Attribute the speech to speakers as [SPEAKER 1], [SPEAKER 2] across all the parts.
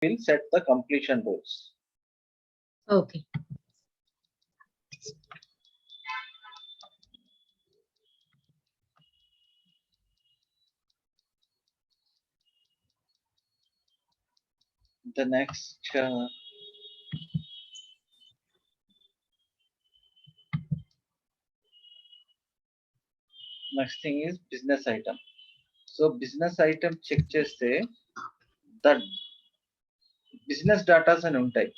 [SPEAKER 1] will set the completion rules.
[SPEAKER 2] Okay.
[SPEAKER 1] The next next thing is business item. So business item check cheste the business data అని ఉంటాయి.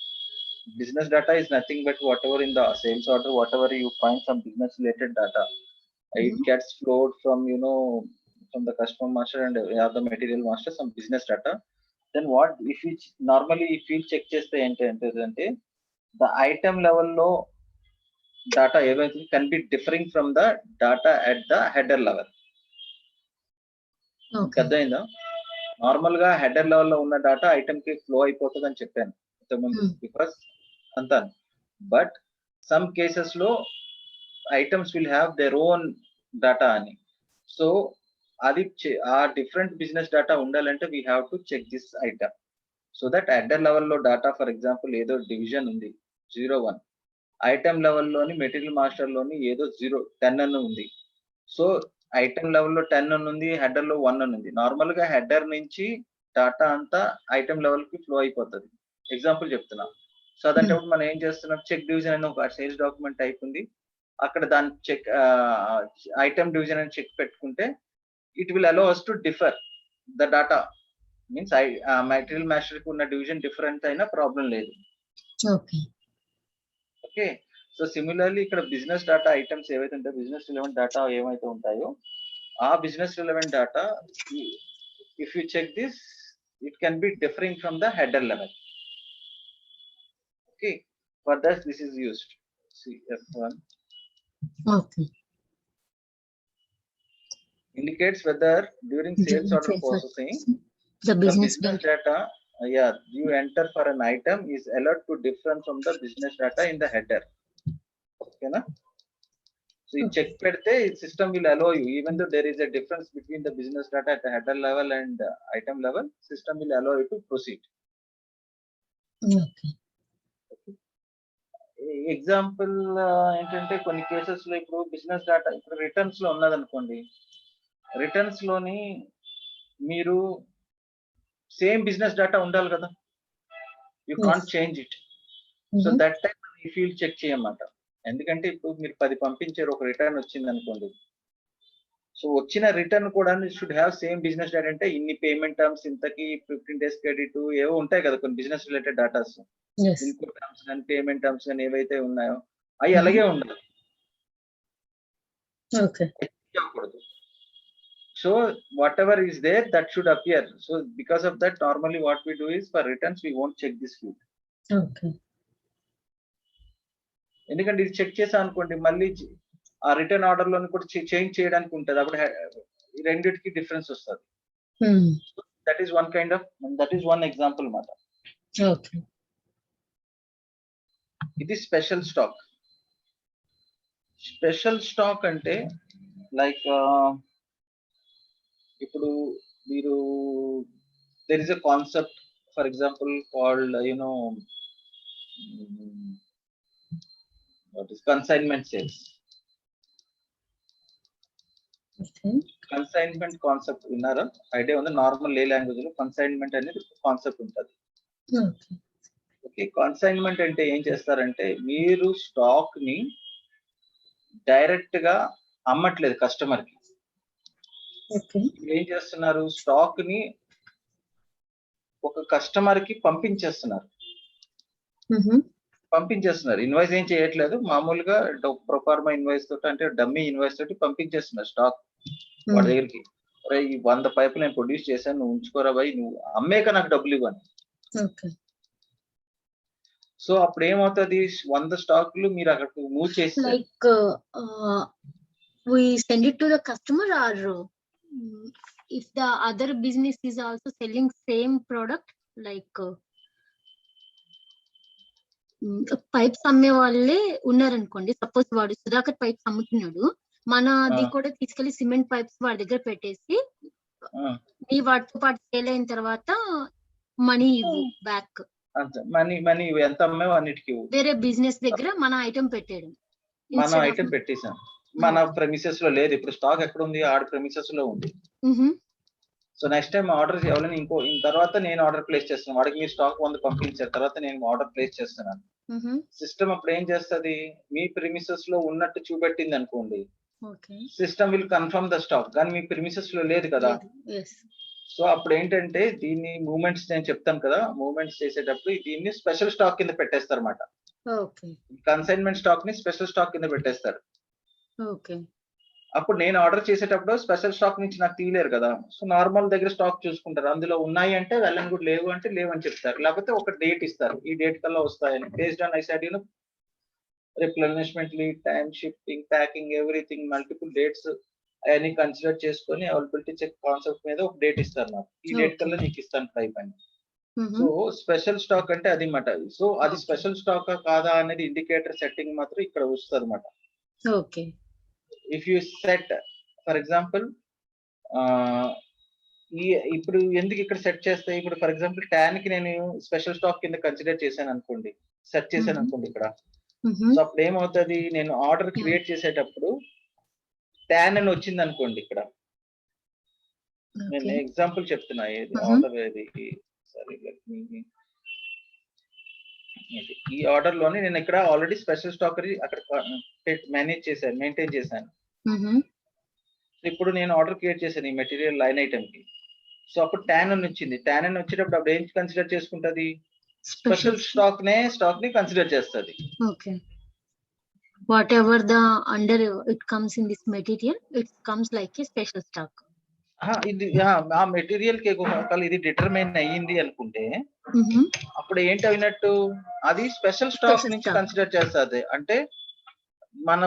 [SPEAKER 1] Business data is nothing but whatever in the sales order, whatever you find some business related data, it gets flowed from from the customer master and the material master some business data. Then what if we normally if we check cheste ఏంటంటే the item level లో data everything can be differing from the data at the header level.
[SPEAKER 2] Okay.
[SPEAKER 1] అర్థమైందా? Normal గా header level లో ఉన్న data item కి flow అయిపోతుంది అని చెప్పాను ఇంతకుముందు బికాస్ అంతా బట్ సమ్ కేసెస్ లో items will have their own data అని సో అది ఆ డిఫరెంట్ బిజినెస్ డేటా ఉండాలంటే we have to check this item so that header level లో డేటా ఫర్ ఎగ్జాంపుల్ ఏదో డివిజన్ ఉంది 01 ఐటమ్ లెవెల్లోని మెటీరియల్ మాస్టర్ లోని ఏదో 10 అని ఉంది సో ఐటమ్ లెవెల్లో 10 అని ఉంది హెడర్ లో 1 అని ఉంది నార్మల్ గా హెడర్ నుంచి డాటా అంతా ఐటమ్ లెవెల్ కి ఫ్లో అయిపోతుంది ఎగ్జాంపుల్ చెప్తున్నా సో అదంటే మనం ఏం చేస్తున్నాం చెక్ డివిజన్ అని ఒక సేల్స్ డాక్యుమెంట్ టైప్ ఉంది అక్కడ దాని చెక్ ఐటమ్ డివిజన్ అని చెక్ పెట్టుకుంటే it will allow us to differ the data means material master కి ఉన్న డివిజన్ డిఫరెంట్ అయినా ప్రాబ్లం లేదు ఓకే సో సిమిలర్లీ ఇక్కడ బిజినెస్ డేటా ఐటమ్స్ ఏవైతే ఉంటాయో బిజినెస్ రిలవెంట్ డేటా ఏమైతే ఉంటాయో ఆ business relevant data if you check this it can be differing from the header level okay for that this is used CF1
[SPEAKER 2] okay
[SPEAKER 1] indicates whether during sales order processing
[SPEAKER 2] the business
[SPEAKER 1] data you enter for an item is allowed to different from the business data in the header. Okay na? So you check pedte system will allow you even though there is a difference between the business data at the header level and item level system will allow you to proceed.
[SPEAKER 2] Okay.
[SPEAKER 1] Example ఏంటంటే కొన్ని cases లో ఇప్పుడు business data ఇప్పుడు returns లో ఉన్నదనుకోండి returns లోని మీరు same business data ఉండాలి కదా you can't change it so that time ఈ ఫీల్డ్ చెక్ చేయమాట ఎందుకంటే ఇప్పుడు మీరు 10 పంపించారు ఒక రిటర్న్ వచ్చింది అనుకోండి సో వచ్చిన రిటర్న్ కూడా should have same business data అంటే ఇన్ని పేమెంట్ టర్మ్స్ ఇంతకి 15 days క్రెడిట్ ఏవో ఉంటాయి కదా కొన్ని business related datas input terms కానీ పేమెంట్ టర్మ్స్ కానీ ఏవైతే ఉన్నాయో అవి అలాగే ఉండాలి so whatever is there that should appear so because of that normally what we do is for returns we won't check this field ఎందుకంటే ఇది check చేసా అనుకోండి మళ్ళీ ఆ రిటర్న్ ఆర్డర్ లోని కూడా చేంజ్ చేయడానికి ఉంటుంది అప్పుడు రెండిటికి డిఫరెన్స్ వస్తుంది that is one kind of that is one example మాట ఇది స్పెషల్ స్టాక్ అంటే లైక్ ఇప్పుడు మీరు there is a concept for example called what is consignment sales. Consignment concept విన్నారా ఐడియా ఉంది నార్మల్ ఏ లాంగ్వేజ్ లో కన్సైన్మెంట్ అనేది కాన్సెప్ట్ ఉంటుంది ఓకే కన్సైన్మెంట్ అంటే ఏం చేస్తారంటే మీరు స్టాక్ ని డైరెక్ట్ గా అమ్మట్లేదు కస్టమర్ కి ఏం చేస్తున్నారు స్టాక్ ని ఒక కస్టమర్ కి పంపించేస్తున్నారు ఇన్వాయిస్ ఏం చేయట్లేదు మామూలుగా ప్రొఫార్మా ఇన్వాయిస్ తోటి అంటే డమ్మీ ఇన్వాయిస్ తోటి పంపించేస్తున్నారు స్టాక్ వాడి దగ్గరికి ఈ 100 పైపులు నేను ప్రొడ్యూస్ చేశాను నువ్వు ఉంచుకోరా బాయ్ నువ్వు అమ్మేక నాకు డబ్బులు ఇవ్వని సో అప్పుడు ఏమవుతుంది 100 స్టాక్లు మీరు అక్కడ మూవ్ చేసి
[SPEAKER 2] like we send it to the customer or if the other business is also selling same product like pipes అమ్మే వాళ్ళే ఉన్నారనుకోండి సపోజ్ వాడు సుధాకర్ పైప్స్ అమ్ముతున్నాడు మనది కూడా తీసుకెళ్లి సిమెంట్ పైప్స్ వాడి దగ్గర పెట్టేసి మీ వాటితో పాటు సేల్ అయిన తర్వాత మనీ బ్యాక్.
[SPEAKER 1] అంతే, మనీ ఎంత అమ్మావు అన్నిటికి ఇవ్వు.
[SPEAKER 2] వేరే బిజినెస్ దగ్గర మన ఐటమ్ పెట్టేయడం.
[SPEAKER 1] మనం ఐటమ్ పెట్టేసాం, మన ప్రెమిసెస్ లో లేదు, ఇప్పుడు స్టాక్ ఎక్కడ ఉంది, ఆడ ప్రెమిసెస్ లో ఉంది. సో నెక్స్ట్ టైం ఆర్డర్ ఎవరైనా తర్వాత నేను ఆర్డర్ ప్లేస్ చేస్తాను, వాడికి మీరు స్టాక్ 100 పంపించారు, తర్వాత నేను ఆర్డర్ ప్లేస్ చేస్తున్నాను. సిస్టమ్ అప్పుడు ఏం చేస్తుంది, మీ ప్రిమిసెస్ లో ఉన్నట్టు చూపెట్టింది అనుకోండి, system will confirm the stock, కానీ మీ ప్రిమిసెస్ లో లేదు కదా. సో అప్పుడు ఏంటంటే దీన్ని మూవ్మెంట్స్ నేను చెప్తాను కదా, మూవ్మెంట్స్ చేసేటప్పుడు దీన్ని స్పెషల్ స్టాక్ కింద పెట్టేస్తారు అన్నమాట. కన్సైన్మెంట్ స్టాక్ ని స్పెషల్ స్టాక్ కింద పెట్టేస్తారు. అప్పుడు నేను ఆర్డర్ చేసేటప్పుడు స్పెషల్ స్టాక్ నుంచి నాకు తీయలేరు కదా, సో నార్మల్ దగ్గర స్టాక్ చూసుకుంటారు, అందులో ఉన్నాయి అంటే వెళ్ళని కూడా, లేవు అంటే లేవు అని చెప్తారు, లేకపోతే ఒక డేట్ ఇస్తారు, ఈ డేట్ కల్లా వస్తాయని. బేస్డ్ ఆన్ ఐసాడియో replenishment, lead time, shipping, packing, everything, multiple dates అవన్నీ కన్సిడర్ చేసుకొని అవైలబిలిటీ చెక్ కాన్సెప్ట్ మీద ఒక డేట్ ఇస్తారు నాకు, ఈ డేట్ కల్లా నీకు ఇస్తాను టైప్ అని. సో స్పెషల్ స్టాక్ అంటే అది మాట. సో అది స్పెషల్ స్టాక్ కాదా అనేది ఇండికేటర్ సెట్టింగ్ మాత్రం ఇక్కడ వస్తుంది అనమాట.
[SPEAKER 2] Okay,
[SPEAKER 1] if you set for example, ఇప్పుడు ఎందుకు ఇక్కడ సెట్ చేస్తే, ఇప్పుడు ఫర్ ఎగ్జాంపుల్ ట్యాన్ కి నేను స్పెషల్ స్టాక్ కింద కన్సిడర్ చేశాను అనుకోండి, సెట్ చేశాను అనుకోండి ఇక్కడ. సో అప్పుడు ఏమవుతుంది, నేను ఆర్డర్ క్రియేట్ చేసేటప్పుడు ట్యాన్ అని వచ్చింది అనుకోండి ఇక్కడ, నేను ఎగ్జాంపుల్ చెప్తున్నా, ఏది ఆర్డర్ ఏది, సరే ఈ ఆర్డర్ లోనే నేను ఇక్కడ ఆల్రెడీ స్పెషల్ స్టాక్ అక్కడ మేనేజ్ చేశాను, మెయింటైన్ చేశాను. ఇప్పుడు నేను ఆర్డర్ క్రియేట్ చేశాను ఈ మెటీరియల్ లైన్ ఐటమ్ కి. సో అప్పుడు ట్యాన్ అని వచ్చింది, ట్యాన్ అని వచ్చేటప్పుడు అప్పుడు ఏం కన్సిడర్ చేసుకుంటది, స్పెషల్ స్టాక్ ని కన్సిడర్ చేస్తుంది.
[SPEAKER 2] Okay, whatever the under it comes in this material, it comes like a special stock.
[SPEAKER 1] ఇది ఆ మెటీరియల్ కి ఒకవేళ ఇది డిటర్మైన్ అయ్యింది అనుకుంటే అప్పుడు ఏంటి అయినట్టు, అది స్పెషల్ స్టాక్ నుంచి కన్సిడర్ చేస్తుంది. అంటే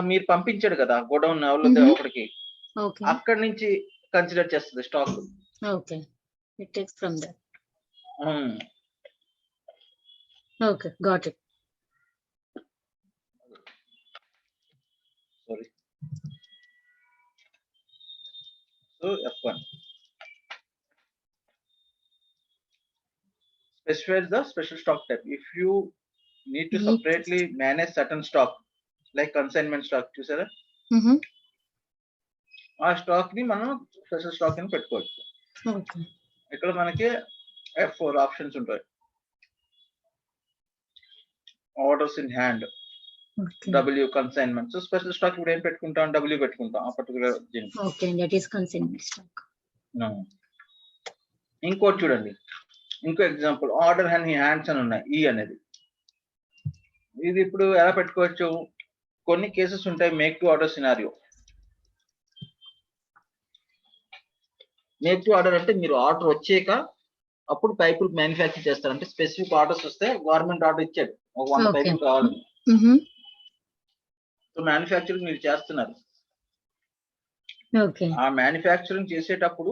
[SPEAKER 1] మీరు పంపించాడు కదా గోడౌన్ ఒకటికి, అక్కడ నుంచి కన్సిడర్ చేస్తుంది stock.
[SPEAKER 2] Okay, it takes from that. Okay, got it.
[SPEAKER 1] Sorry. So F1 specifies the special stock type. If you need to separately manage certain stock like consignment stock, చూసారా, ఆ స్టాక్ ని మనం special stock అని పెట్టుకోవచ్చు. ఇక్కడ మనకి F4 options ఉంటాయి. Orders in hand, W consignment. So special stock ఇప్పుడు ఏం పెట్టుకుంటాం, W పెట్టుకుంటాం ఆ పర్టికులర్ దీనికి.
[SPEAKER 2] Okay, that is consignment stock.
[SPEAKER 1] ఇంకోటి చూడండి, ఇంకో ఎగ్జాంపుల్, ఆర్డర్ అండ్ హ్యాండ్స్ అని ఉన్నాయి, ఈ అనేది. ఇది ఇప్పుడు ఎలా పెట్టుకోవచ్చు, కొన్ని కేసెస్ ఉంటాయి make to order scenario. Make to order అంటే మీరు ఆర్డర్ వచ్చాక అప్పుడు పైపులు మ్యానుఫ్యాక్చర్ చేస్తారు. అంటే స్పెసిఫిక్ ఆర్డర్స్ వస్తే గవర్నమెంట్ ఆర్డర్ ఇచ్చాడు, ఒక 100 పైపులు కావాలని. సో మ్యానుఫ్యాక్చరింగ్ మీరు చేస్తున్నారు, ఆ మ్యానుఫ్యాక్చరింగ్ చేసేటప్పుడు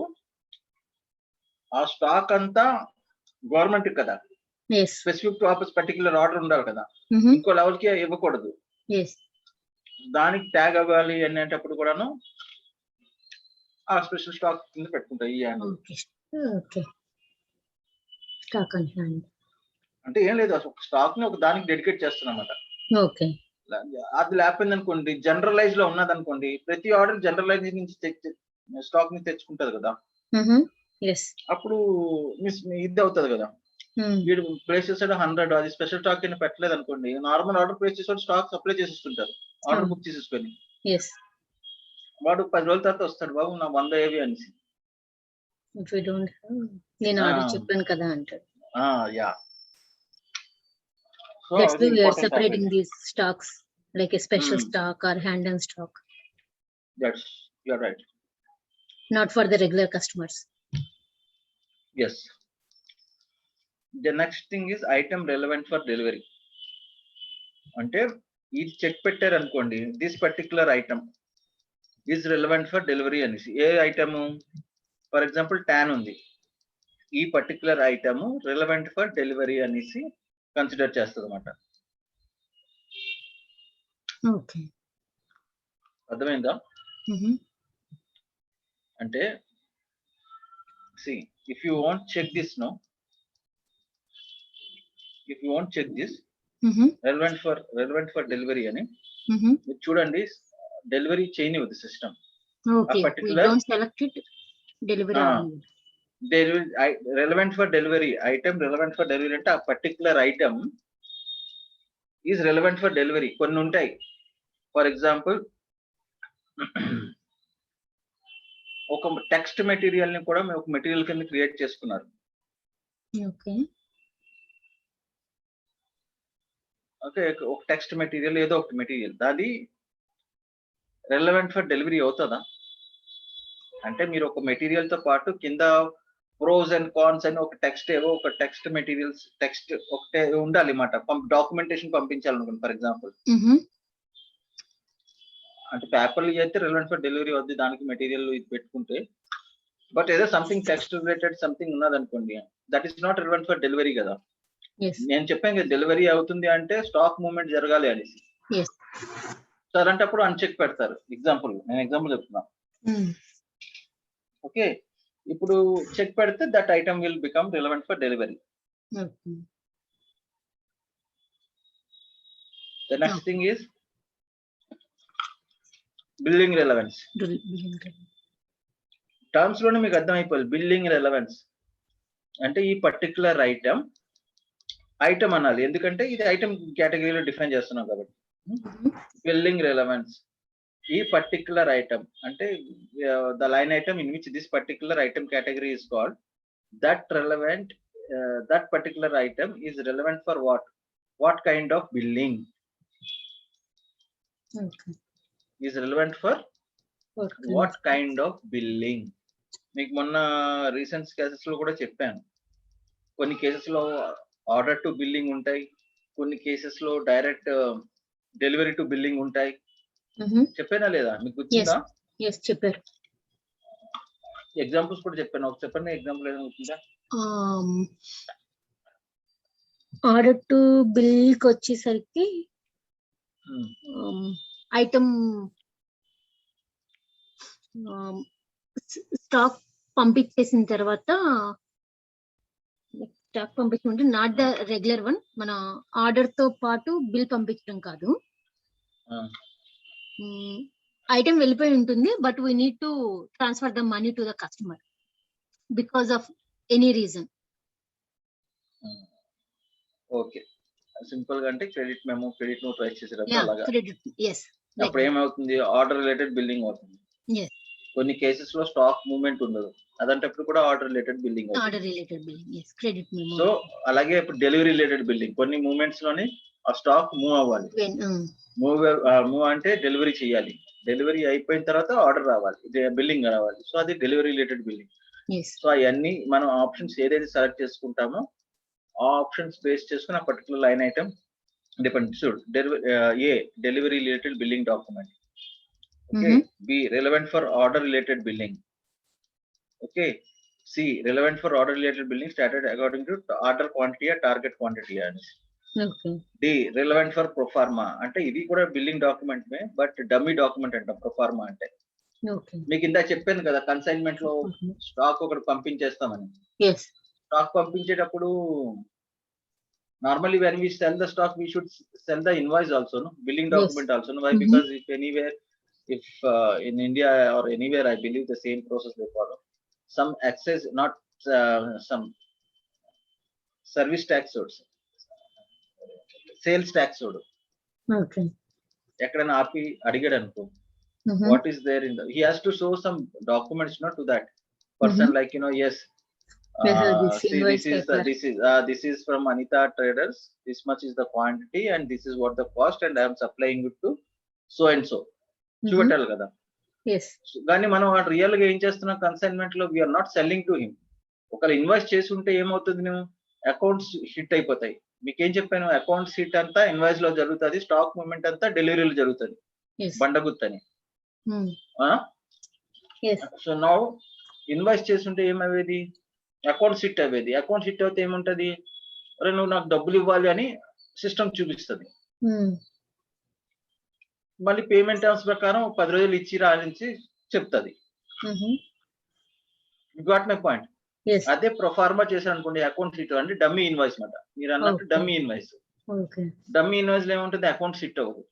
[SPEAKER 1] ఆ స్టాక్ అంతా గవర్నమెంట్ కదా, specific to office particular order ఉండాలి కదా, ఇంకో లెవెల్ కి ఇవ్వకూడదు. దానికి ట్యాగ్ అవ్వాలి అనేటప్పుడు కూడాను ఆ స్పెషల్ స్టాక్ కింద పెట్టుకుంటాయి. అంటే ఏం లేదు, అసలు స్టాక్ ని ఒక దానికి డెడికేట్ చేస్తున్నమాట. అది లేకపోయింది అనుకోండి, జనరలైజ్ లో ఉన్నది అనుకోండి, ప్రతి ఆర్డర్ జనరలైజ్ నుంచి స్టాక్ ని తెచ్చుకుంటది కదా, అప్పుడు ఇది అవుతుంది కదా. వీడు ప్లేస్ చేసాడు 100, అది స్పెషల్ స్టాక్ కింద పెట్టలేదు అనుకోండి, నార్మల్ ఆర్డర్ ప్లేస్ చేసాడు, స్టాక్ సప్లై చేసేస్తుంటారు, ఆర్డర్ బుక్ చేసేసుకొని. వాడు 10 రోజుల తర్వాత వస్తాడు, బాబు నా 100 ఏవి అనేసి.
[SPEAKER 2] నేను ఆర్డర్ చెప్పాను కదా అంటాడు.
[SPEAKER 1] Yeah,
[SPEAKER 2] that's why we are separating these stocks like a special stock or hand and stock.
[SPEAKER 1] Yes, you are right.
[SPEAKER 2] Not for the regular customers.
[SPEAKER 1] Yes. The next thing is item relevant for delivery. అంటే ఇది check పెట్టారు అనుకోండి, this particular item is relevant for delivery అనేసి. ఏ item, for example tan ఉంది, ఈ particular item relevant for delivery అనేసి consider చేస్తుంది అన్నమాట. అర్థమైందా? అంటే see, if you want check this, no, if you want check this
[SPEAKER 2] Mm-hmm.
[SPEAKER 1] relevant for delivery అని
[SPEAKER 2] Mm-hmm.
[SPEAKER 1] మీరు చూడండి, డెలివరీ చేయనివ్వదు system.
[SPEAKER 2] Okay.
[SPEAKER 1] particular-
[SPEAKER 2] We don't select it. Delivery.
[SPEAKER 1] Ah. relevant for delivery అంటే ఆ particular item is relevant for delivery. కొన్ని ఉంటాయి, for example ఒక text material ని కూడా ఒక మెటీరియల్ కింద క్రియేట్ చేసుకున్నారు.
[SPEAKER 2] Okay.
[SPEAKER 1] ఓకే, ఒక టెక్స్ట్ మెటీరియల్ ఏదో ఒక మెటీరియల్ అది రెలవెంట్ ఫర్ డెలివరీ అవుతుందా? అంటే మీరు ఒక మెటీరియల్ తో పాటు కింద ప్రోస్ అండ్ కాన్స్ అని ఒక టెక్స్ట్ మెటీరియల్స్ టెక్స్ట్ ఒకటే ఉండాలి మాట, డాక్యుమెంటేషన్ పంపించాలనుకోండి ఫర్ ఎగ్జాంపుల్.
[SPEAKER 2] Mm-hmm.
[SPEAKER 1] అంటే పేపర్లు అయితే రెలవెంట్ ఫర్ డెలివరీ అవుద్ది, దానికి మెటీరియల్ ఇది పెట్టుకుంటే. బట్ ఏదో సంథింగ్ టెక్స్ట్ రిలేటెడ్ సంథింగ్ ఉన్నది అనుకోండి, that is not relevant for delivery కదా.
[SPEAKER 2] Yes.
[SPEAKER 1] నేను చెప్పాను కదా, డెలివరీ అవుతుంది అంటే స్టాక్ మూవ్మెంట్ జరగాలి అనేసి.
[SPEAKER 2] Yes.
[SPEAKER 1] సో అలాంటప్పుడు అన్చెక్ పెడతారు. నేను ఎగ్జాంపుల్ చెప్తున్నా.
[SPEAKER 2] Mm.
[SPEAKER 1] ఓకే, ఇప్పుడు చెక్ పెడితే that item will become relevant for delivery.
[SPEAKER 2] Okay.
[SPEAKER 1] The next thing is billing relevance. Terms లోనే మీకు అర్థమైపోయింది. బిల్లింగ్ రెలవెన్స్ అంటే ఈ పర్టికులర్ ఐటమ్ అనాలి, ఎందుకంటే ఇది ఐటమ్ కేటగిరీలో డిఫైన్ చేస్తున్నాం కాబట్టి. బిల్లింగ్ రెలవెన్స్ ఈ పర్టికులర్ ఐటమ్ అంటే the line item in which this particular item category is called that particular item is relevant for what kind of billing.
[SPEAKER 2] Okay.
[SPEAKER 1] is relevant for what kind of billing. మీకు మొన్న recent cases లో కూడా చెప్పాను, కొన్ని cases లో order to billing ఉంటాయి, కొన్ని cases లో డైరెక్ట్ డెలివరీ టు బిల్లింగ్ ఉంటాయి. చెప్పానా లేదా మీకు గుర్తుందా?
[SPEAKER 2] Yes, చెప్పారు.
[SPEAKER 1] ఎగ్జాంపుల్స్ కూడా చెప్పాను, ఒక చెప్పండి ఎగ్జాంపుల్ ఏదైనా గుర్తుందా?
[SPEAKER 2] ఆర్డర్ టు బిల్ కి వచ్చేసరికి ఐటమ్ స్టాక్ పంపించేసిన తర్వాత నాట్ ద రెగ్యులర్ వన్, మన ఆర్డర్ తో పాటు బిల్ పంపించడం కాదు. ఐటమ్ వెళ్ళిపోయి ఉంటుంది, but we need to transfer the money to the customer because of any reason.
[SPEAKER 1] Okay, simple గా అంటే క్రెడిట్ నోట్ రైట్ చేసేటప్పుడు అలాగా.
[SPEAKER 2] Credit, yes.
[SPEAKER 1] అప్పుడు ఏమవుతుంది, ఆర్డర్ రిలేటెడ్ బిల్లింగ్ అవుతుంది.
[SPEAKER 2] Yes.
[SPEAKER 1] కొన్ని కేసెస్ లో స్టాక్ మూవ్మెంట్ ఉండదు, అదంటప్పుడు కూడా ఆర్డర్ రిలేటెడ్ బిల్లింగ్ అవుతుంది.
[SPEAKER 2] Order related billing, yes, credit memo.
[SPEAKER 1] So అలాగే ఇప్పుడు డెలివరీ రిలేటెడ్ బిల్లింగ్, కొన్ని మూవ్మెంట్స్ లోని ఆ స్టాక్ మూవ్ అవ్వాలి. మూవ్ అంటే డెలివరీ చేయాలి, డెలివరీ అయిపోయిన తర్వాత ఆర్డర్ రావాలి, బిల్లింగ్ రావాలి. సో అది డెలివరీ రిలేటెడ్ బిల్లింగ్. సో అవన్నీ మనం ఆప్షన్స్ ఏదైతే సెలెక్ట్ చేసుకుంటామో ఆ ఆప్షన్స్ బేస్ చేసుకుని ఆ పర్టికులర్ లైన్ ఐటమ్ డిపెండ్. చూడు, delivery related billing document. Okay, B relevant for order related billing. Okay, C relevant for order related billing started according to order quantity target quantity అని. D relevant for proforma అంటే ఇది కూడా billing document మే, but dummy document అంటాం proforma అంటే. మీకు ఇందా చెప్పాను కదా, కన్సైన్మెంట్ లో స్టాక్ ఒకటి పంపించేస్తామని. స్టాక్ పంపించేటప్పుడు normally when we sell the stock we should sell the invoice also, no, billing document also, no. Why? Because if anywhere, in India or anywhere, I believe the same process they follow. Some excess, not some service tax or sales tax or ఎక్కడైనా ఆపి అడిగాడు అనుకో, what is there in the, he has to show some documents, not to that person, like, yes, see, this is from Anita Traders, this much is the quantity and this is what the cost and I am supplying it to so and so. చూపెట్టాలి కదా. కానీ మనం real గా ఏం చేస్తున్నాం, consignment లో we're not selling to him. ఒకవేళ invoice చేసి ఉంటే ఏమవుతుంది, నేను అకౌంట్స్ హిట్ అయిపోతాయి. మీకేం చెప్పాను, అకౌంట్స్ హిట్ అంతా ఇన్వాయిస్ లో జరుగుతుంది, స్టాక్ మూవ్మెంట్ అంతా డెలివరీలో జరుగుతుంది, బండగుత్తని. సో నౌ ఇన్వాయిస్ చేస్తుంటే ఏమయ్యేది, అకౌంట్స్ హిట్ అయ్యేది. అకౌంట్స్ హిట్ అయితే ఏముంటది, అరే నువ్వు నాకు డబ్బులు ఇవ్వాలి అని సిస్టమ్ చూపిస్తుంది. మళ్ళీ పేమెంట్ టర్మ్స్ ప్రకారం 10 రోజులు ఇచ్చి రాలించి చెప్తుంది. You got my point.
[SPEAKER 2] Yes.
[SPEAKER 1] అదే ప్రొఫార్మా చేశారు అనుకోండి అకౌంట్ షీట్ అంటే డమ్మీ ఇన్వాయిస్ మాట. మీరు అన్నట్టు
[SPEAKER 2] Okay.
[SPEAKER 1] Dummy invoice.
[SPEAKER 2] Okay.
[SPEAKER 1] Dummy invoice లో ఏముంటుంది అకౌంట్ షీట్ అవ్వదు.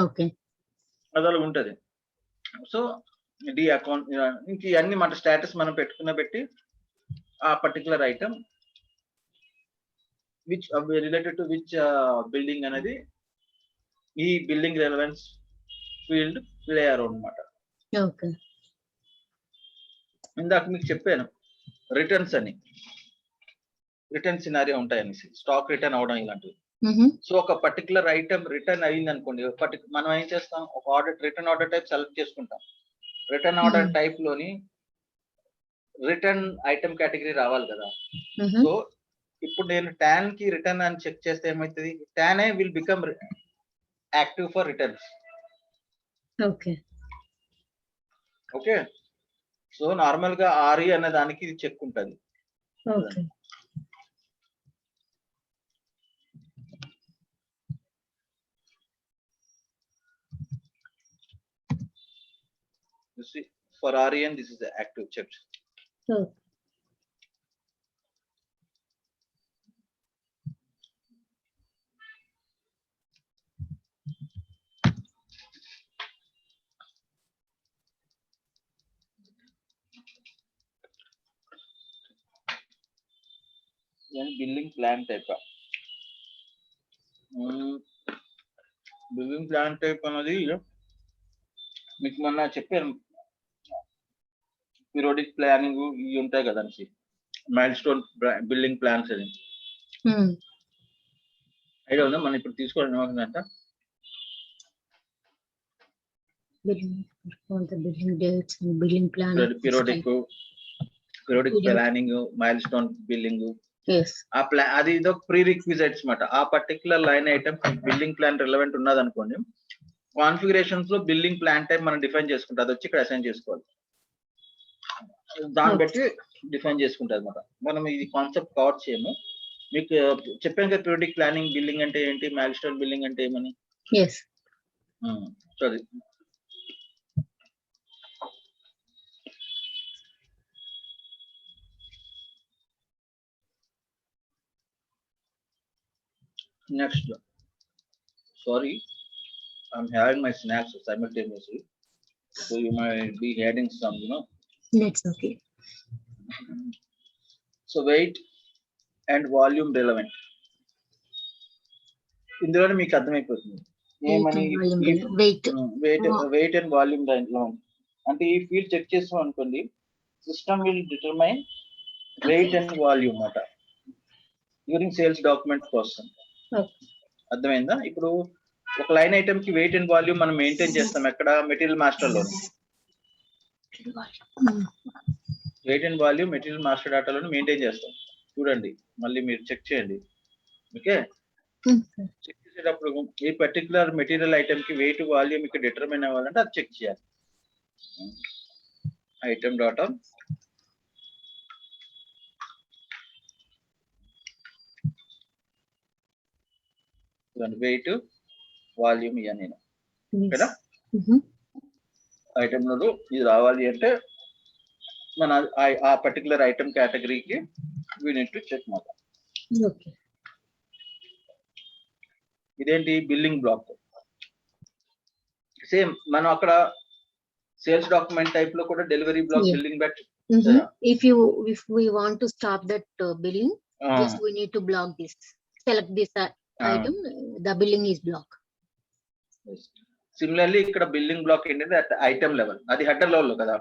[SPEAKER 2] Okay.
[SPEAKER 1] అదలా ఉంటది. సో డి అకౌంట్ ఇంక ఇవన్నీ మన స్టేటస్ మనం పెట్టి ఆ particular item which related to which building అనేది ఈ building relevance field play around అనమాట.
[SPEAKER 2] Okay.
[SPEAKER 1] ఇందాక మీకు చెప్పాను రిటర్న్స్ అని, రిటర్న్ సినారియో ఉంటాయని, స్టాక్ రిటర్న్ అవడం ఇలాంటివి. సో ఒక పర్టికులర్ ఐటమ్ రిటర్న్ అయింది అనుకోండి, మనం ఏం చేస్తాం, ఒక order return order type select చేసుకుంటాం. రిటర్న్ ఆర్డర్ టైప్ లోని రిటర్న్ ఐటమ్ కేటగిరీ రావాలి కదా. సో ఇప్పుడు నేను ట్యాన్ కి రిటర్న్ అని చెక్ చేస్తే ఏమవుతుంది, tan A will become active for returns.
[SPEAKER 2] Okay.
[SPEAKER 1] Okay, so normal గా ఆర్ఈ అనే దానికి ఇది చెక్ ఉంటుంది.
[SPEAKER 2] Okay.
[SPEAKER 1] You see, for REN, this is the active check.
[SPEAKER 2] Okay.
[SPEAKER 1] Then billing plan type. Billing plan type అనేది మీకు మొన్న చెప్పాను, periodic planning ఇవి ఉంటాయి కదా, మైల్ స్టోన్ బిల్డింగ్ ప్లాన్స్ అని ఐడియా ఉందా? మనం ఇప్పుడు తీసుకోవడం ఏమవుతుందంట, periodic planning, milestone billing, ఆ ప్లాన్ అది ఇదో ప్రీ రిక్విజైట్స్ మాట. ఆ particular line item billing plan relevant ఉన్నది అనుకోండి, కాన్ఫిగరేషన్స్ లో బిల్డింగ్ ప్లాన్ టైప్ మనం డిఫైన్ చేసుకుంటాం. అది వచ్చి ఇక్కడ అసైన్ చేసుకోవాలి, దాన్ని బట్టి డిఫైన్ చేసుకుంటాం అనమాట. మనం ఇది కాన్సెప్ట్ కవర్ చేయము, మీకు చెప్పాను కదా పీరియాడిక్ ప్లానింగ్ బిల్డింగ్ అంటే ఏంటి, మైల్ స్టోన్ బిల్డింగ్ అంటే ఏమని. సరే, next, sorry, I'm having my snacks simultaneously, so you might be having some,
[SPEAKER 2] That's okay.
[SPEAKER 1] So weight and volume relevant, ఇందులోనే మీకు అర్థమైపోతుంది ఏమని. వెయిట్ అండ్ వాల్యూమ్ relevant అంటే ఈ ఫీల్డ్ చెక్ చేస్తాం అనుకోండి, system will determine weight and volume అన్నమాట during sales document process. అర్థమైందా? ఇప్పుడు ఒక లైన్ ఐటమ్ కి వెయిట్ అండ్ వాల్యూమ్ మనం మెయింటైన్ చేస్తాం ఎక్కడ, మెటీరియల్ మాస్టర్ లో. Weight and volume material master డేటాలో మెయింటైన్ చేస్తాం. చూడండి, మళ్ళీ మీరు చెక్ చేయండి. ఓకే, చెక్ చేసేటప్పుడు ఈ పర్టికులర్ మెటీరియల్ ఐటమ్ కి వెయిట్ వాల్యూమ్ ఇక్కడ డిటర్మైన్ అవ్వాలంటే అది చెక్ చేయాలి. ఐటమ్ డాటా వెయిట్ వాల్యూమ్ ఇవన్నీ నేను కదా ఐటమ్ లో ఇది రావాలి అంటే మన ఆ పర్టికులర్ ఐటమ్ కేటగిరీకి we need to check మాట. ఇదేంటి బిల్లింగ్ బ్లాక్, సేమ్ మనం అక్కడ సేల్స్ డాక్యుమెంట్ టైప్ లో కూడా delivery block, billing back.
[SPEAKER 2] If we want to stop that billing, just we need to block this, select this item, the billing is blocked.
[SPEAKER 1] Similarly ఇక్కడ billing black ఏంటంటే item level, అది header level లో కదా.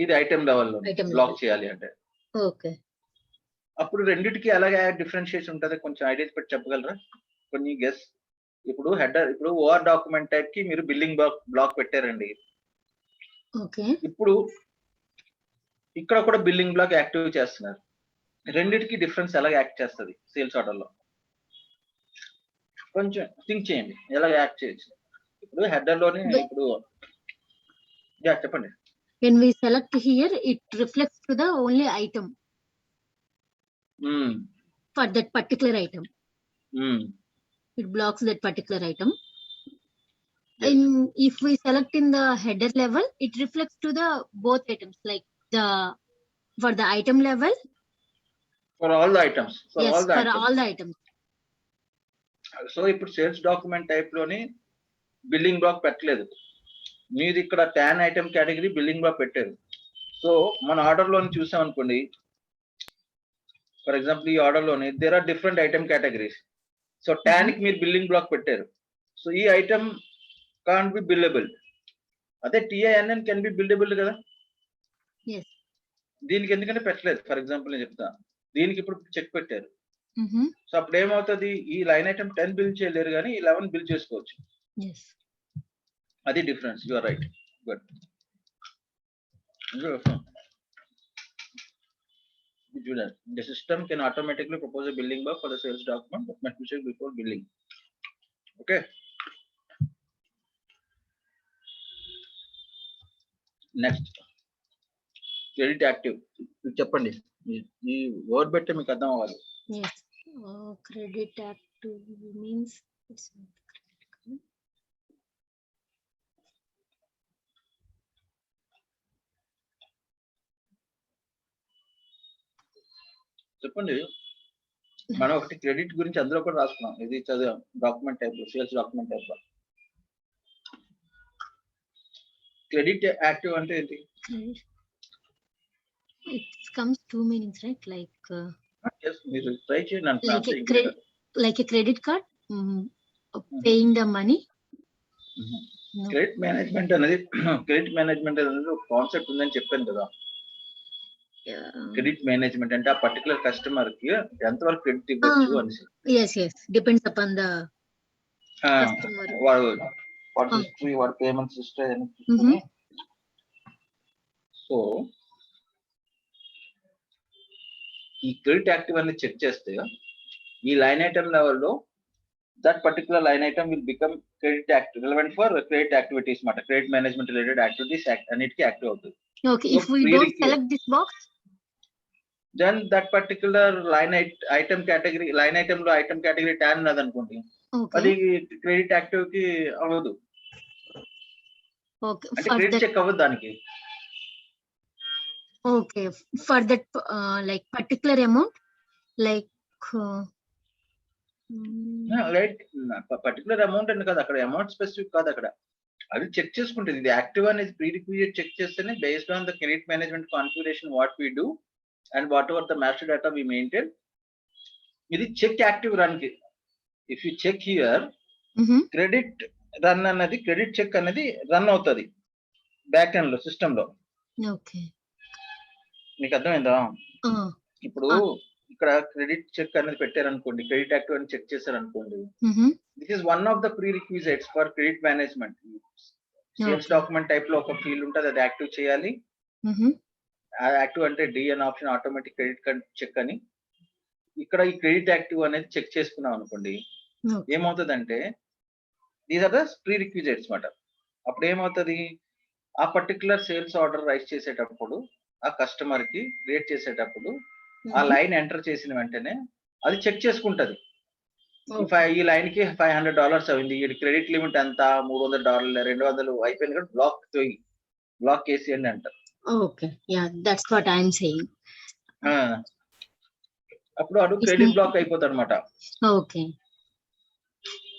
[SPEAKER 1] ఇది item level లో black చేయాలి అంటే.
[SPEAKER 2] Okay,
[SPEAKER 1] అప్పుడు రెండిటికి అలాగే డిఫరెన్షియేషన్ ఉంటుంది, కొంచెం ఐడియాస్ పెట్టి చెప్పగలరా కొన్ని గెస్. ఇప్పుడు హెడర్, ఇప్పుడు ఓఆర్ డాక్యుమెంట్ టైప్ కి మీరు బిల్లింగ్ బ్లాక్ పెట్టారండి.
[SPEAKER 2] ఓకే,
[SPEAKER 1] ఇప్పుడు ఇక్కడ కూడా బిల్లింగ్ బ్లాక్ యాక్టివ్ చేస్తున్నారు. రెండిటికి డిఫరెన్స్ ఎలా యాక్ట్ చేస్తుంది సేల్స్ ఆర్డర్ లో, కొంచెం థింక్ చేయండి ఎలా యాక్ట్ చేయొచ్చు. ఇప్పుడు హెడర్ లోనే ఇప్పుడు చెప్పండి.
[SPEAKER 2] when we select here, it reflects to the only item for that particular item. It blocks that particular item.
[SPEAKER 1] Yes.
[SPEAKER 2] if we select in the header level, it reflects to the both items, like for the item level.
[SPEAKER 1] For all the items. For
[SPEAKER 2] Yes,
[SPEAKER 1] all the
[SPEAKER 2] for
[SPEAKER 1] items.
[SPEAKER 2] all the items.
[SPEAKER 1] So ఇప్పుడు sales document type లోని billing block పెట్టలేదు, మీరు ఇక్కడ TAN item category billing block పెట్టారు. So మన order లోని చూసాం అనుకోండి, ఫర్ ఎగ్జాంపుల్ ఈ ఆర్డర్ లోని there are different item categories. So TAN కి మీరు బిల్లింగ్ బ్లాక్ పెట్టారు. సో ఈ ఐటమ్ కాన్ బి బిల్లబుల్. అదే TINN కెన్ బి బిల్లబుల్ కదా.
[SPEAKER 2] Yes.
[SPEAKER 1] దీనికి ఎందుకంటే పెట్టలేదు. ఫర్ ఎగ్జాంపుల్ నేను చెప్తా, దీనికి ఇప్పుడు చెక్ పెట్టారు. సో అప్పుడు ఏమవుతుంది, ఈ లైన్ ఐటమ్ 10 బిల్ చేయలేరు కానీ 11 బిల్ చేసుకోవచ్చు.
[SPEAKER 2] Yes.
[SPEAKER 1] అది difference. You are right. Good. చూడండి, the system can automatically propose a billing block for the sales document but must be checked before billing. Okay. Next credit active. చెప్పండి, ఈ word బట్టి మీకు అర్థం అవ్వాలి.
[SPEAKER 2] Yes. Credit active means it's
[SPEAKER 1] చెప్పండి. మనం ఒకటి క్రెడిట్ గురించి అందులో కూడా రాసుకున్నాం, ఇది చదివాం డాక్యుమెంట్ టైప్ లో, సేల్స్ డాక్యుమెంట్ టైప్ లో. క్రెడిట్ యాక్టివ్ అంటే ఏంటి?
[SPEAKER 2] it comes two meanings, right?
[SPEAKER 1] Yes, మీరు ట్రై చేయండి.
[SPEAKER 2] Like a credit card, paying the money.
[SPEAKER 1] Credit management అనేది ఒక కాన్సెప్ట్ ఉందని చెప్పాను కదా. క్రెడిట్ మేనేజ్మెంట్ అంటే ఆ పర్టికులర్ కస్టమర్ కి ఎంతవరకు క్రెడిట్ ఇవ్వచ్చు అని.
[SPEAKER 2] Yes, depends upon the customer.
[SPEAKER 1] What history, what payments history అని. సో ఈ క్రెడిట్ యాక్టివ్ అనేది చెక్ చేస్తే ఈ లైన్ ఐటమ్ లెవెల్లో that particular line item will become credit active, relevant for credit activities మాట. క్రెడిట్ మేనేజ్మెంట్ రిలేటెడ్ యాక్టివిటీస్ అన్నిటికీ active అవుతుంది.
[SPEAKER 2] Okay, if we don't select this box,
[SPEAKER 1] then that particular line item category, line item లో item category tan ఉన్నది అనుకోండి, అది credit active కి అవ్వదు.
[SPEAKER 2] Okay,
[SPEAKER 1] అంటే క్రెడిట్ చెక్ అవ్వదు దానికి.
[SPEAKER 2] Okay, for that like particular amount, like
[SPEAKER 1] right, particular amount అని కాదు, అక్కడ అమౌంట్ స్పెసిఫిక్ కాదు, అక్కడ అది చెక్ చేసుకుంటుంది. ఇది యాక్టివ్ అనేది ప్రీ రిక్విజిట్ చెక్ చేస్తేనే based on the credit management configuration what we do and whatever the master data we maintain, ఇది చెక్ యాక్టివ్ రన్ కి. If you check here, credit run అన్నది, credit check అనేది run అవుతుంది back end లో, system లో. మీకు అర్థమైందా? ఇప్పుడు ఇక్కడ క్రెడిట్ చెక్ అనేది పెట్టారనుకోండి, క్రెడిట్ యాక్టివ్ అని చెక్ చేశారనుకోండి, this is one of the prerequisites for credit management. Sales document type లో ఒక ఫీల్డ్ ఉంటుంది, అది యాక్టివ్ చేయాలి. యాక్టివ్ అంటే DN option, automatic credit card check అని. ఇక్కడ ఈ క్రెడిట్ యాక్టివ్ అనేది చెక్ చేసుకున్నాం అనుకోండి, ఏమవుతుందంటే these are the prerequisites మాట. అప్పుడు ఏమవుతుంది, ఆ పర్టికులర్ సేల్స్ ఆర్డర్ రైజ్ చేసేటప్పుడు, ఆ కస్టమర్ కి క్రియేట్ చేసేటప్పుడు, ఆ లైన్ ఎంటర్ చేసిన వెంటనే అది చెక్ చేసుకుంటది. ఈ లైన్ కి $500 అయింది, ఈ క్రెడిట్ లిమిట్ ఎంత, $300, $200 అయిపోయింది కదా, బ్లాక్ చేసేయండి అంటారు.
[SPEAKER 2] Okay, yeah, that's what I'm saying.
[SPEAKER 1] అప్పుడు అడు క్రెడిట్ బ్లాక్ అయిపోతాడు అనమాట.
[SPEAKER 2] Okay.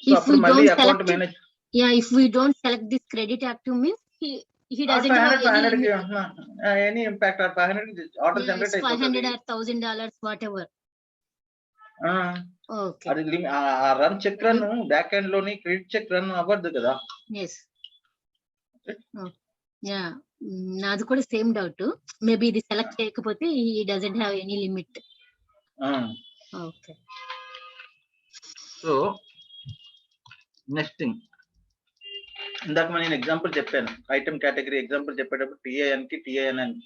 [SPEAKER 1] సో అప్పుడు మళ్ళీ account manage.
[SPEAKER 2] Yeah, if we don't select this credit active means he doesn't have
[SPEAKER 1] any impact or 500 order generate అయిపోతుంది.
[SPEAKER 2] $500 or $1,000 whatever. Okay.
[SPEAKER 1] అది ఆ run check run back end లోని credit check run అవ్వదు కదా.
[SPEAKER 2] Yes. Yeah, నాది కూడా same doubt. Maybe ఇది select చేయకపోతే he doesn't have any limit. Okay.
[SPEAKER 1] So next thing, ఇందాక నేను ఎగ్జాంపుల్ చెప్పాను, ఐటమ్ కేటగిరీ ఎగ్జాంపుల్ చెప్పేటప్పుడు TIN కి TIN అని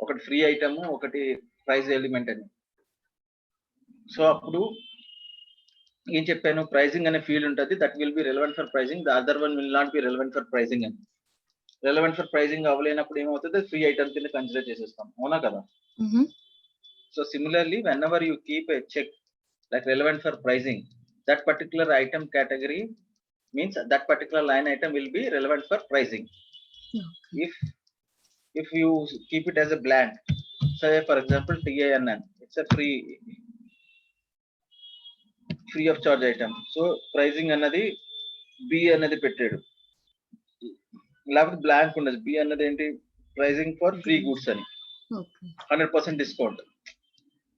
[SPEAKER 1] ఒకటి ఫ్రీ ఐటమ్, ఒకటి ప్రైస్ ఎలిమెంట్ అని. సో అప్పుడు ఏం చెప్పాను, ప్రైసింగ్ అనే ఫీల్డ్ ఉంటుంది, that will be relevant for pricing, the other one will not be relevant for pricing అని. రెలవెంట్ ఫర్ ప్రైసింగ్ అవ్వలేనప్పుడు ఏమవుతుంది, ఫ్రీ ఐటమ్ కింద కన్సిడర్ చేసేస్తాం, అవునా కదా. So similarly whenever you keep a check like relevant for pricing, that particular item category means that particular line item will be relevant for pricing.
[SPEAKER 2] Okay.
[SPEAKER 1] If you keep it as a blank, say for example TANN, it's a free of charge item. So pricing అన్నది B అన్నది పెట్టాడు, లేకపోతే blank ఉండదు. B అన్నది ఏంటి, pricing for free goods అని,
[SPEAKER 2] Okay.
[SPEAKER 1] 100% discount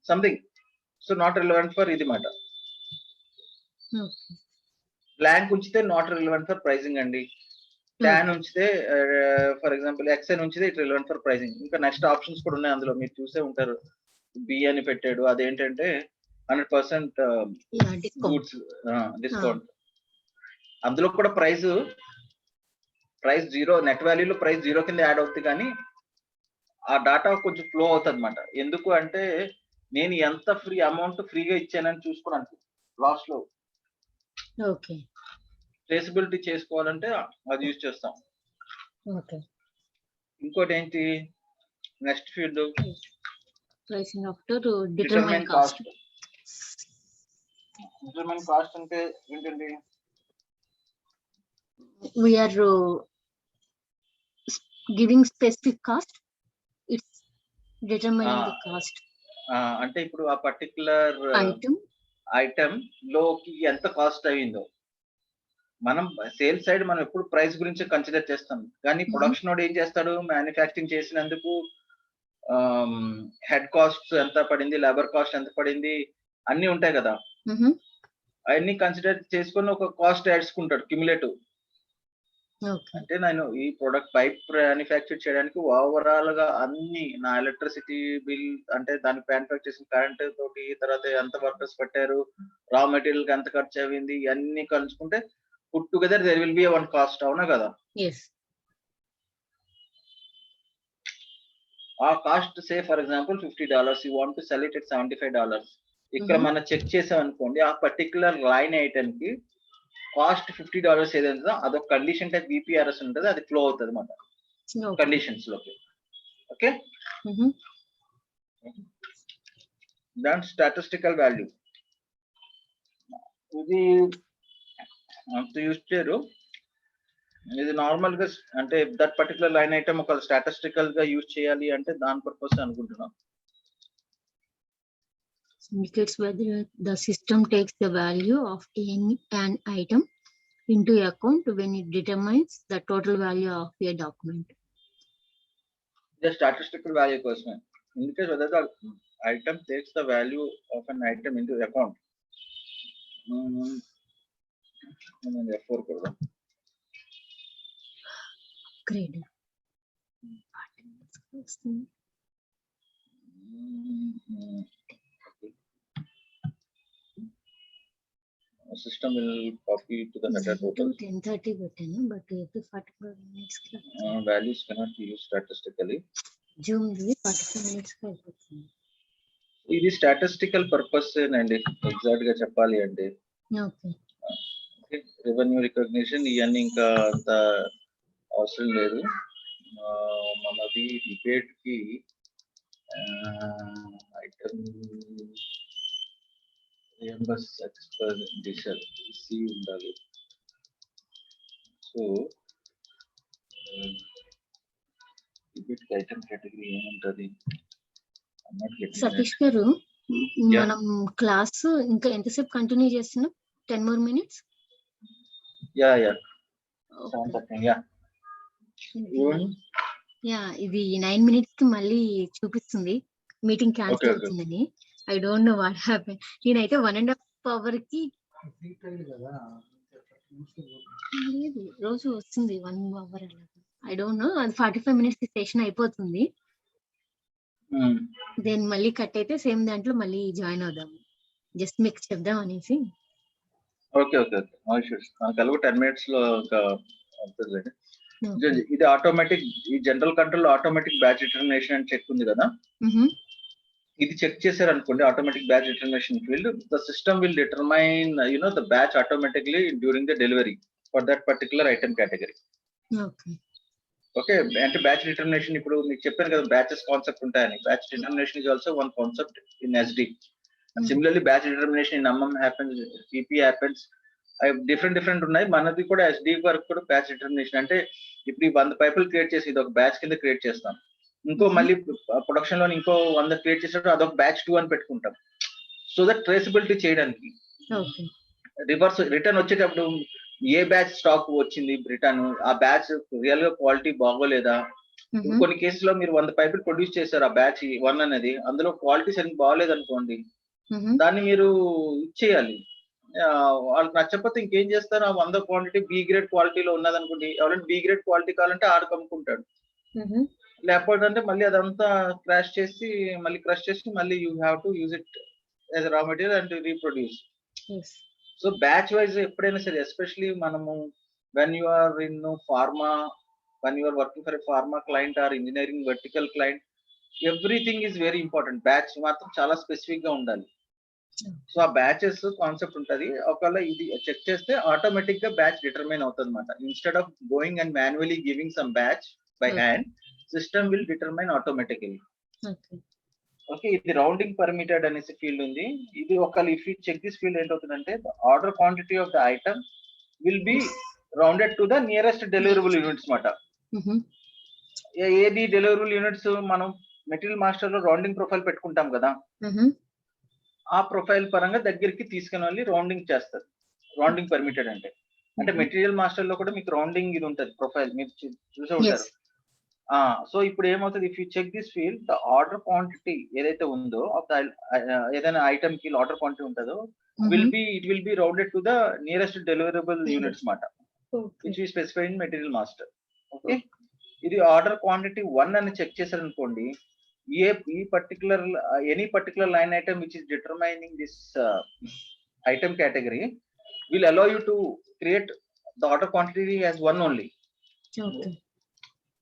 [SPEAKER 1] something. So not relevant for ఇది మాట.
[SPEAKER 2] Okay.
[SPEAKER 1] బ్లాంక్ ఉంచితే నాట్ రిలవెంట్ ఫర్ ప్రైజింగ్ అండి. ట్యాన్ ఉంచితే ఫర్ ఎగ్జాంపుల్ ఎక్స్ఎన్ ఉంచితే ఇట్ రిలవెంట్ ఫర్ ప్రైజింగ్. ఇంకా నెక్స్ట్ ఆప్షన్స్ కూడా ఉన్నాయి అందులో, మీరు చూసే ఉంటారు. బి అని పెట్టాడు, అదేంటంటే 100%
[SPEAKER 2] Yeah, discount.
[SPEAKER 1] Goods discount. అందులో కూడా ప్రైస్ జీరో, నెట్ వాల్యూలో ప్రైస్ జీరో కింద యాడ్ అవుతుంది, కానీ ఆ డాటా కొంచెం ఫ్లో అవుతుంది అనమాట. ఎందుకు అంటే నేను ఎంత అమౌంట్ ఫ్రీగా ఇచ్చానని చూసుకోవడానికి లాస్ట్ లో.
[SPEAKER 2] Okay.
[SPEAKER 1] ట్రేసబిలిటీ చేసుకోవాలంటే అది యూజ్ చేస్తాం.
[SPEAKER 2] Okay.
[SPEAKER 1] ఇంకోటి ఏంటి, next field
[SPEAKER 2] Pricing after determine cost.
[SPEAKER 1] Determine cost అంటే ఏంటండి,
[SPEAKER 2] We are giving specific cost. It's determining the cost.
[SPEAKER 1] అంటే ఇప్పుడు ఆ పర్టికులర్ ఐటమ్ లోకి ఎంత కాస్ట్ అయ్యిందో, మనం సేల్స్ సైడ్ మనం ఎప్పుడు ప్రైస్ గురించి కన్సిడర్ చేస్తాం, కానీ ప్రొడక్షన్ వాడు ఏం చేస్తాడు, మ్యానుఫ్యాక్చరింగ్ చేసినందుకు హెడ్ కాస్ట్ ఎంత పడింది, లేబర్ కాస్ట్ ఎంత పడింది, అన్ని ఉంటాయి కదా, అవన్నీ కన్సిడర్ చేసుకొని ఒక కాస్ట్ వేసుకుంటాడు క్యుములేటివ్. అంటే నేను ఈ ప్రొడక్ట్ పైప్ మ్యానుఫ్యాక్చర్ చేయడానికి ఓవరాల్ గా అన్ని నా ఎలక్ట్రిసిటీ బిల్, అంటే దానికి మ్యానుఫ్యాక్చర్ చేసిన కరెంట్ తోటి, తర్వాత ఎంత వర్కర్స్ పెట్టారు, రా మెటీరియల్ కి ఎంత ఖర్చు అయింది, ఇవన్నీ కలుసుకుంటే put together there will be one cost. అవునా కదా? ఆ cost say for example $50, you want to sell it at $75. ఇక్కడ మనం చెక్ చేసాం అనుకోండి, ఆ పర్టికులర్ లైన్ ఐటమ్ కి కాస్ట్ $50 ఏదైతే అదొక కండిషన్ టైప్ BPRS ఉంటుంది, అది ఫ్లో అవుతుంది అన్నమాట కండిషన్స్ లోకి. ఓకే, దాని స్టాటిస్టికల్ వాల్యూ ఇది అంత యూజ్ చేయరు. ఇది నార్మల్ గా అంటే దట్ పర్టికులర్ లైన్ ఐటమ్ ఒక స్టాటిస్టికల్ గా యూజ్ చేయాలి అంటే దాని పర్పస్ అనుకుంటున్నాం.
[SPEAKER 2] Indicates whether the system takes the value of an item into account when it determines the total value of a document.
[SPEAKER 1] The statistical value question indicates whether the item takes the value of an item into account. Therefore,
[SPEAKER 2] Grade.
[SPEAKER 1] System will copy to the header total.
[SPEAKER 2] 10:30 పెట్టాను, but every 45 minutes
[SPEAKER 1] values cannot be used statistically.
[SPEAKER 2] Zoom 45 minutes కి అయిపోతుంది.
[SPEAKER 1] ఇది statistical purpose అండి, exact గా చెప్పాలి అంటే. Revenue recognition ఇవన్నీ ఇంకా అంత అవసరం లేదు. మనది డిబేట్ కి ఐటమ్ రియంబర్స్ ఎక్స్పెండిచర్ సి ఉండాలి. సో డిబేట్ ఐటమ్ కేటగిరీ ఏముంటది?
[SPEAKER 2] సతీష్ గారు, మనం క్లాస్ ఇంకా ఎంతసేపు కంటిన్యూ చేస్తున్నాం? 10 more minutes. ఇది 9 minutes కి మళ్ళీ చూపిస్తుంది మీటింగ్ క్యాన్సిల్ అవుతుందని. I don't know what happen. నేనైతే 1.5 hour కి లేదు, రోజు వస్తుంది 1 hour అలా. ఐ డోంట్ నో, అది 45 minutes కి సెషన్ అయిపోతుంది. దెన్ మళ్ళీ కట్ అయితే సేమ్ దాంట్లో మళ్ళీ జాయిన్ అవుదాం, జస్ట్ మీకు చెప్దాం అనేసి.
[SPEAKER 1] Okay okay okay, no issues. మనకు 10 minutes లో ఇది ఆటోమేటిక్, ఈ general control automatic batch determination అని చెక్ ఉంది కదా, ఇది చెక్ చేశారు అనుకోండి, automatic batch determination field, the system will determine the batch automatically during the delivery for that particular item category. Okay, అంటే బ్యాచ్ డిటర్మినేషన్ ఇప్పుడు మీకు చెప్పాను కదా, బ్యాచెస్ కాన్సెప్ట్ ఉంటాయని. Batch determination is also one concept in SD. Similarly, batch determination in MM happens, PP happens, different ఉన్నాయి. మనది కూడా SD వరకు కూడా బ్యాచ్ డిటర్మినేషన్ అంటే ఇప్పుడు ఈ 100 పైపులు క్రియేట్ చేసి ఇది ఒక బ్యాచ్ కింద క్రియేట్ చేస్తాం. ఇంకో మళ్ళీ ప్రొడక్షన్ లో ఇంకో 100 క్రియేట్ చేసినప్పుడు అదొక బ్యాచ్ 2 అని పెట్టుకుంటాం. సో దట్ ట్రేసబిలిటీ చేయడానికి. రివర్స్ రిటర్న్ వచ్చేటప్పుడు ఏ బ్యాచ్ స్టాక్ వచ్చింది రిటర్న్, ఆ బ్యాచ్ రియల్ గా క్వాలిటీ బాగోలేదా. కొన్ని కేసులో మీరు 100 పైపులు ప్రొడ్యూస్ చేశారు ఆ బ్యాచ్ 1 అనేది, అందులో క్వాలిటీ సరిగ్గా బాగోలేదు అనుకోండి, దాన్ని మీరు ఇచ్చేయాలి. వాళ్ళకి నచ్చకపోతే ఇంకేం చేస్తారు, ఆ 100 క్వాంటిటీ బి గ్రేడ్ క్వాలిటీలో ఉన్నదనుకోండి, ఎవరైనా బి గ్రేడ్ క్వాలిటీ కావాలంటే ఆడు కమ్ముకుంటాడు. లేకపోతే అంటే మళ్ళీ అదంతా క్రాష్ చేసి మళ్ళీ you have to use it as raw material and reproduce. So batch wise ఎప్పుడైనా సరే, ఎస్పెషలీ మనము when you are in pharma, when you are working for a pharma client or engineering vertical client, everything is very important. Batch మాత్రం చాలా specific గా ఉండాలి. So ఆ batches concept ఉంటది. ఒకవేళ ఇది చెక్ చేస్తే ఆటోమేటిక్ గా బ్యాచ్ డిటర్మైన్ అవుతుంది అనమాట. Instead of going and manually giving some batch by hand, system will determine automatically. Okay, ఇది రౌండింగ్ పర్మిటెడ్ అనేసి ఫీల్డ్ ఉంది. ఇది ఒకవేళ if you check this field ఏంటవుతుందంటే, order quantity of the item will be rounded to the nearest deliverable units మాట. ఏది deliverable units మనం material master లో రౌండింగ్ ప్రొఫైల్ పెట్టుకుంటాం కదా, ఆ ప్రొఫైల్ పరంగా దగ్గరికి తీసుకుని వెళ్ళి రౌండింగ్ చేస్తారు. రౌండింగ్ పర్మిటెడ్ అంటే మెటీరియల్ మాస్టర్ లో కూడా మీకు రౌండింగ్ ఇది ఉంటుంది ప్రొఫైల్, మీరు చూసే ఉంటారు. సో ఇప్పుడు ఏమవుతుంది, if you check this field, the order quantity ఏదైతే ఉందో ఏదైనా ఐటమ్ కి ఆర్డర్ క్వాంటిటీ ఉంటుందో it will be rounded to the nearest deliverable units మాట, which we specify in material master. Okay, ఇది ఆర్డర్ క్వాంటిటీ 1 అని చెక్ చేశారు అనుకోండి, ఈ particular any particular line item which is determining this item category will allow you to create the order quantity as 1 only.
[SPEAKER 2] Okay.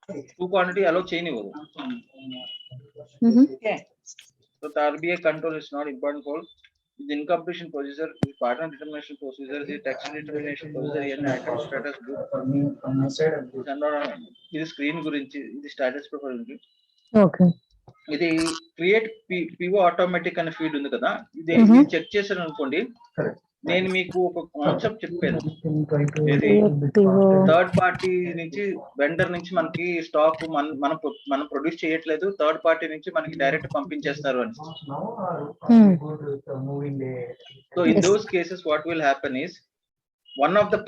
[SPEAKER 1] 2 quantity allow చేయనివ్వదు. Okay, so the RBI control is not important for the incompletion procedure, the pattern determination procedure, the tax determination procedure and item status group. ఇది screen గురించి, ఇది status profile గురించి.
[SPEAKER 3] Okay,
[SPEAKER 1] ఇది create PO automatic అనే field ఉంది కదా, ఇది check చేశారు అనుకోండి, నేను మీకు ఒక కాన్సెప్ట్ చెప్పాను. ఇది థర్డ్ పార్టీ నుంచి, వెండర్ నుంచి మనకి స్టాక్ మనం ప్రొడ్యూస్ చేయట్లేదు, థర్డ్ పార్టీ నుంచి మనకి డైరెక్ట్ పంపించేస్తారు అని. So in those cases what will happen is, one of the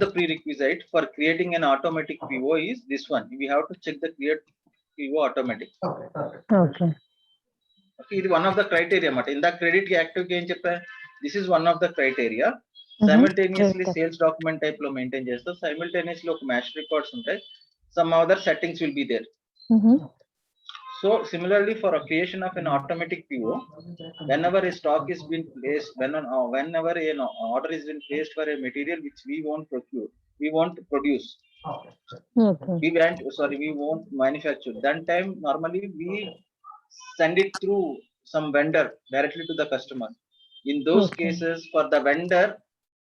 [SPEAKER 1] prerequisite for creating an automatic PO is this one. We have to check the create PO automatic.
[SPEAKER 3] Okay,
[SPEAKER 1] ఇది one of the criteria మాట. ఇందా credit active కి ఏం చెప్పా, this is one of the criteria. Simultaneously sales document type లో maintain చేస్తాం, simultaneously ఒక master records ఉంటాయి, some other settings will be there. So similarly, for a creation of an automatic PO, whenever a stock is been placed, whenever an order is been placed for a material which we won't produce, we won't manufacture, that time normally we send it through some vendor directly to the customer. In those cases, for the vendor,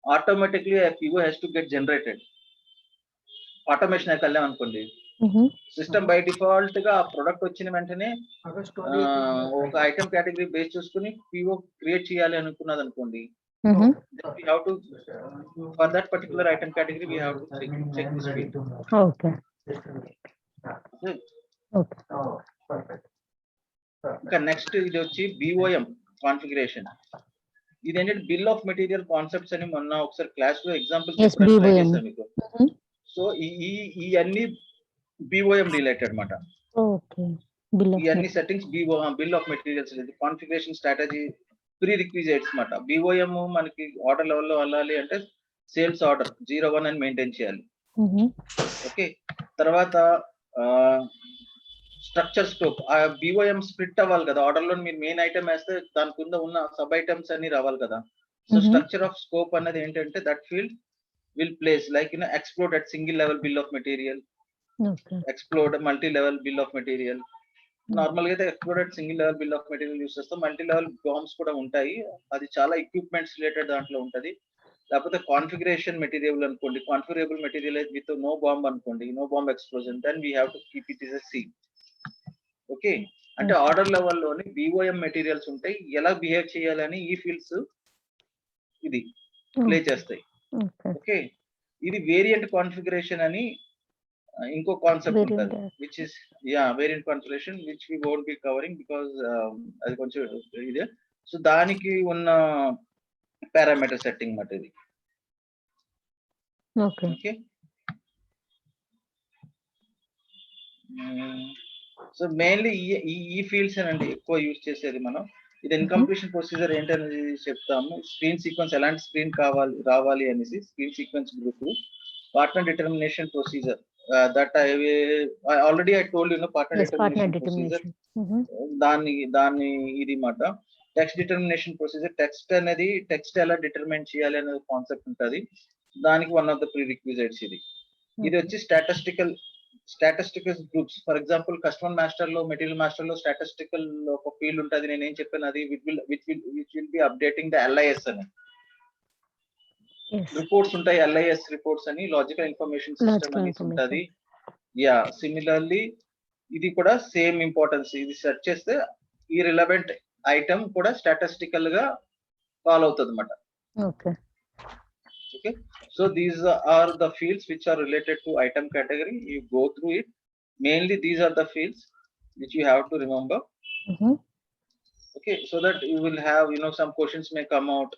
[SPEAKER 1] automatically a PO has to get generated. Automation అయ్యాలి అనుకోండి, system by default గా ఆ product వచ్చిన వెంటనే ఒక item category base చూసుకుని PO create చేయాలి అనుకున్నది అనుకోండి, we have to, for that particular item category we have to check this field.
[SPEAKER 3] Okay,
[SPEAKER 1] ఇంకా నెక్స్ట్ ఇది వచ్చి BOM కాన్ఫిగరేషన్. ఇది ఏంటంటే బిల్ ఆఫ్ మెటీరియల్ కాన్సెప్ట్స్ అని మొన్న ఒకసారి క్లాస్ లో ఎగ్జాంపుల్ చేశాను మీకు. సో ఈ అన్ని BOM రిలేటెడ్ మాట. ఈ అన్ని settings bill of materials, configuration strategy, prerequisites మాట. BOM మనకి ఆర్డర్ లెవెల్లో వెళ్ళాలి అంటే సేల్స్ ఆర్డర్ 01 అని మెయింటైన్ చేయాలి. ఓకే, తర్వాత స్ట్రక్చర్ స్కోప్, ఆ BOM స్ప్లిట్ అవ్వాలి కదా, ఆర్డర్ లో మీరు మెయిన్ ఐటమ్ వేస్తే దాని కింద ఉన్న సబ్ ఐటమ్స్ అన్ని రావాలి కదా. సో స్ట్రక్చర్ ఆఫ్ స్కోప్ అనేది ఏంటంటే, that field will place like explode at single level bill of material, explode multi level bill of material. నార్మల్ గా అయితే explode at single level bill of material use చేస్తాం. Multi level BOMs కూడా ఉంటాయి, అది చాలా ఎక్విప్మెంట్స్ రిలేటెడ్ దాంట్లో ఉంటది. లేకపోతే కాన్ఫిగరేషన్ మెటీరియల్ అనుకోండి, configurable material with no BOM అనుకోండి, no BOM explosion, then we have to keep it is a C. Okay, అంటే ఆర్డర్ లెవెల్లోని BOM మెటీరియల్స్ ఉంటాయి, ఎలా బిహేవ్ చేయాలని ఈ ఫీల్డ్స్ ఇది. Play
[SPEAKER 3] Okay.
[SPEAKER 1] చేస్తాయి.
[SPEAKER 3] Okay.
[SPEAKER 1] ఓకే, ఇది వేరియంట్ కాన్ఫిగరేషన్ అని ఇంకో కాన్సెప్ట్
[SPEAKER 3] Variant.
[SPEAKER 1] ఉంటుంది, which is variant configuration which we won't be covering because అది కొంచెం ఇదే. సో దానికి ఉన్న పారామీటర్ సెట్టింగ్ మాట ఇది.
[SPEAKER 3] Okay.
[SPEAKER 1] ఓకే, సో మెయిన్లీ ఈ ఫీల్డ్స్ అండి ఎక్కువ యూజ్ చేసేది మనం. ఇది ఇన్కంప్లీషన్ ప్రొసీజర్ ఏంటనేది చెప్తాము. స్క్రీన్ సీక్వెన్స్ ఎలాంటి స్క్రీన్ రావాలి అనేసి screen sequence group. Partner determination procedure that I already I told you know partner
[SPEAKER 3] Yes, partner
[SPEAKER 1] determination procedure.
[SPEAKER 3] determination.
[SPEAKER 1] దాన్ని ఇది మాట టెక్స్ట్ డిటర్మినేషన్ ప్రొసీజర్. టెక్స్ట్ అనేది టెక్స్ట్ ఎలా డిటర్మిన్ చేయాలి అనే కాన్సెప్ట్ ఉంటుంది. దానికి one of the pre requisites ఇది. ఇది వచ్చి statistical groups. For example customer master లో, మెటీరియల్ మాస్టర్ లో స్టాటిస్టికల్ ఒక ఫీల్డ్ ఉంటుంది. నేను ఏం చెప్పాను, అది which will be updating the LIS అని
[SPEAKER 3] Yes.
[SPEAKER 1] రిపోర్ట్స్ ఉంటాయి. LIS రిపోర్ట్స్ అని లాజికల్ ఇన్ఫర్మేషన్ సిస్టమ్
[SPEAKER 3] Logical
[SPEAKER 1] అనేసి ఉంటుంది.
[SPEAKER 3] information.
[SPEAKER 1] సిమిలర్లీ ఇది కూడా సేమ్ ఇంపార్టెన్స్. ఇది సెర్చ్ చేస్తే ఈ రిలవెంట్ ఐటమ్ కూడా స్టాటిస్టికల్ గా ఫాలో అవుతుంది అన్నమాట.
[SPEAKER 3] Okay.
[SPEAKER 1] Okay, so these are the fields which are related to item category. You go through it. Mainly these are the fields which you have to remember. Okay, so that you will have, some questions may come out.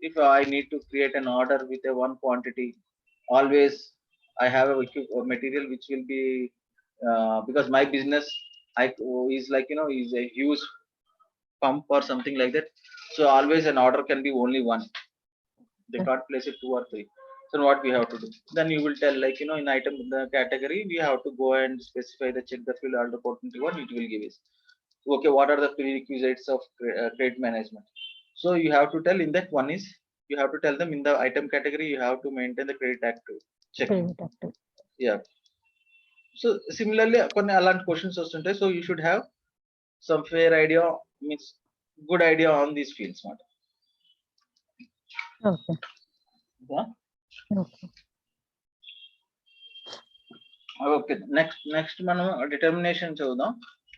[SPEAKER 1] If I need to create an order with a one quantity, always I have a material which will be because my business is like, is a huge pump or something like that. So always an order can be only one. They can't place it 2 or 3. So what we have to do? Then you will tell, like, in item the category, we have to go and specify the check the field order opportunity one. It will give us, okay, what are the prerequisites of credit management. So you have to tell in that one is, you have to tell them in the item category, you have to maintain the credit active check.
[SPEAKER 3] Credit active.
[SPEAKER 1] Yeah. So similarly, కొన్ని అలాంటి questions వస్తుంటాయి. So you should have some fair idea, means good idea on these fields మాట.
[SPEAKER 3] Okay.
[SPEAKER 1] Yeah.
[SPEAKER 3] Okay.
[SPEAKER 1] Okay, next మనం determination చూద్దాం.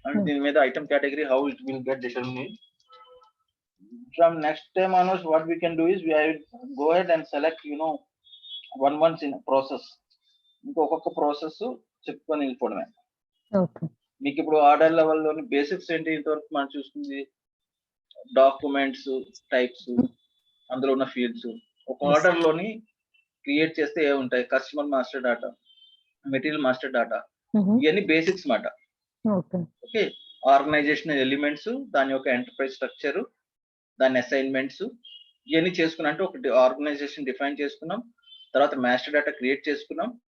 [SPEAKER 1] And దీని మీద item category how it will get determinate. From next time onwards what we can do is I will go head and select once in process. ఇంకొక process చెప్పుకొని వెళ్ళిపోవడమే.
[SPEAKER 3] Okay.
[SPEAKER 1] మీకు ఇప్పుడు order లెవెల్లోని basics ఏంటి ఇంతవరకు మనం చూసుకుంది? డాక్యుమెంట్స్, టైప్స్, అందులో ఉన్న ఫీల్డ్స్. ఒక ఆర్డర్ లోని క్రియేట్ చేస్తే ఏముంటాయి? Customer master data, material master data, ఇవన్నీ బేసిక్స్ మాట.
[SPEAKER 3] Okay.
[SPEAKER 1] ఓకే, ఆర్గనైజేషనల్ ఎలిమెంట్స్, దాని యొక్క ఎంటర్ప్రైజ్ స్ట్రక్చర్, దాని అసైన్మెంట్స్, ఇవన్నీ చేసుకున్నా అంటే ఒక ఆర్గనైజేషన్ డిఫైన్ చేసుకున్నాం. తర్వాత మాస్టర్ డేటా క్రియేట్ చేసుకున్నాం.